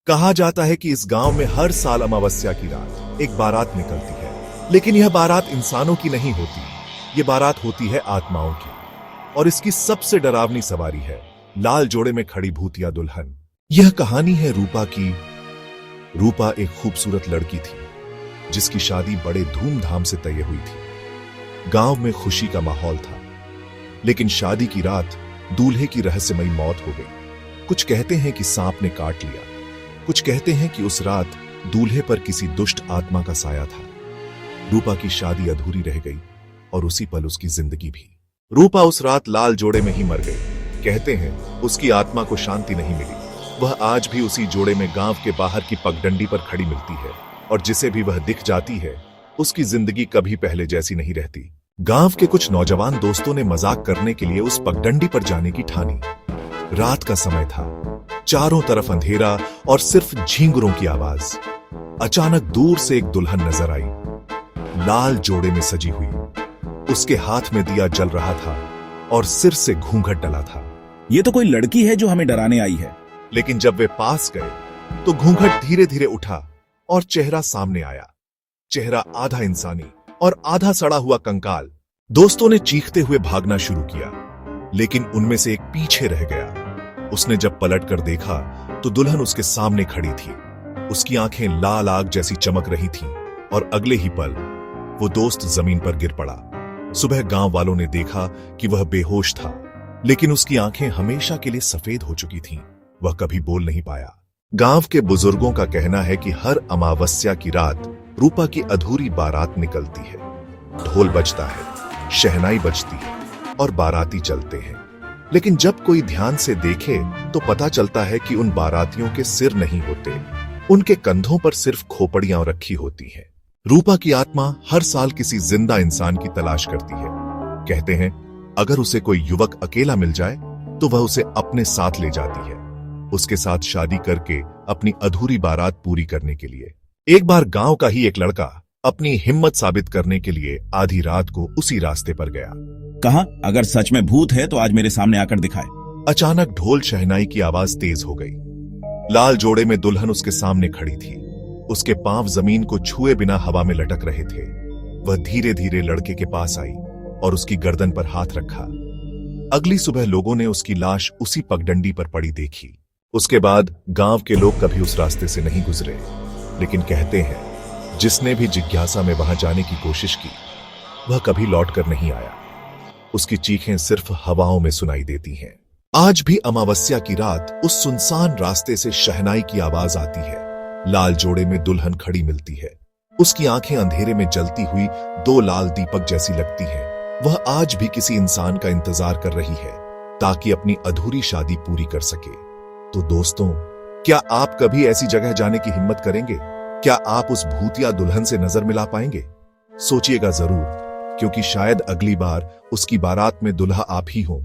कहा जाता है कि इस गांव में हर साल अमावस्या की रात एक बारात निकलती है, लेकिन यह बारात इंसानों की नहीं होती। ये बारात होती है आत्माओं की, और इसकी सबसे डरावनी सवारी है लाल जोड़े में खड़ी भूतिया दुल्हन। यह कहानी है रूपा की। रूपा एक खूबसूरत लड़की थी जिसकी शादी बड़े धूमधाम से तय हुई थी। गांव में खुशी का माहौल था, लेकिन शादी की रात दूल्हे की रहस्यमयी मौत हो गई। कुछ कहते हैं कि सांप ने काट लिया, कुछ कहते हैं कि उस रात दूल्हे पर किसी दुष्ट आत्मा का साया था। रूपा की शादी अधूरी रह गई और उसी पल उसकी जिंदगी भी। रूपा उस रात लाल जोड़े में ही मर गई। कहते हैं उसकी आत्मा को शांति नहीं मिली। वह आज भी उसी जोड़े में गांव के बाहर की पगडंडी पर खड़ी मिलती है, और जिसे भी वह दिख जाती है उसकी जिंदगी कभी पहले जैसी नहीं रहती। गांव के कुछ नौजवान दोस्तों ने मजाक करने के लिए उस पगडंडी पर जाने की ठानी। रात का समय था, चारों तरफ अंधेरा और सिर्फ झींगुरों की आवाज। अचानक दूर से एक दुल्हन नजर आई, लाल जोड़े में सजी हुई। उसके हाथ में दिया जल रहा था और सिर से घूंघट डला था। ये तो कोई लड़की है जो हमें डराने आई है। लेकिन जब वे पास गए तो घूंघट धीरे धीरे उठा और चेहरा सामने आया। चेहरा आधा इंसानी और आधा सड़ा हुआ कंकाल। दोस्तों ने चीखते हुए भागना शुरू किया, लेकिन उनमें से एक पीछे रह गया। उसने जब पलट कर देखा तो दुल्हन उसके सामने खड़ी थी। उसकी आंखें लाल आग जैसी चमक रही थीं, और अगले ही पल वो दोस्त जमीन पर गिर पड़ा। सुबह गांव वालों ने देखा कि वह बेहोश था, लेकिन उसकी आंखें हमेशा के लिए सफेद हो चुकी थीं। वह कभी बोल नहीं पाया। गांव के बुजुर्गों का कहना है कि हर अमावस्या की रात रूपा की अधूरी बारात निकलती है। ढोल बजता है, शहनाई बजती है और बाराती चलते हैं, लेकिन जब कोई ध्यान से देखे तो पता चलता है कि उन बारातियों के सिर नहीं होते, उनके कंधों पर सिर्फ खोपड़ियां रखी होती हैं। रूपा की आत्मा हर साल किसी जिंदा इंसान की तलाश करती है। कहते हैं अगर उसे कोई युवक अकेला मिल जाए तो वह उसे अपने साथ ले जाती है, उसके साथ शादी करके अपनी अधूरी बारात पूरी करने के लिए। एक बार गांव का ही एक लड़का अपनी हिम्मत साबित करने के लिए आधी रात को उसी रास्ते पर गया। कहा अगर सच में भूत है तो आज मेरे सामने आकर दिखाए। अचानक ढोल शहनाई की आवाज तेज हो गई। लाल जोड़े में दुल्हन उसके सामने खड़ी थी। उसके पांव जमीन को छुए बिना हवा में लटक रहे थे। वह धीरे धीरे लड़के के पास आई और उसकी गर्दन पर हाथ रखा। अगली सुबह लोगों ने उसकी लाश उसी पगडंडी पर पड़ी देखी। उसके बाद गांव के लोग कभी उस रास्ते से नहीं गुजरे, लेकिन कहते हैं जिसने भी जिज्ञासा में वहां जाने की कोशिश की वह कभी लौटकर नहीं आया। उसकी चीखें सिर्फ हवाओं में सुनाई देती हैं। आज भी अमावस्या की रात उस सुनसान रास्ते से शहनाई की आवाज आती है। लाल जोड़े में दुल्हन खड़ी मिलती है। उसकी आंखें अंधेरे में जलती हुई दो लाल दीपक जैसी लगती हैं। वह आज भी किसी इंसान का इंतजार कर रही है ताकि अपनी अधूरी शादी पूरी कर सके। तो दोस्तों, क्या आप कभी ऐसी जगह जाने की हिम्मत करेंगे? क्या आप उस भूतिया दुल्हन से नजर मिला पाएंगे? सोचिएगा जरूर, क्योंकि शायद अगली बार उसकी बारात में दुल्हा आप ही हो।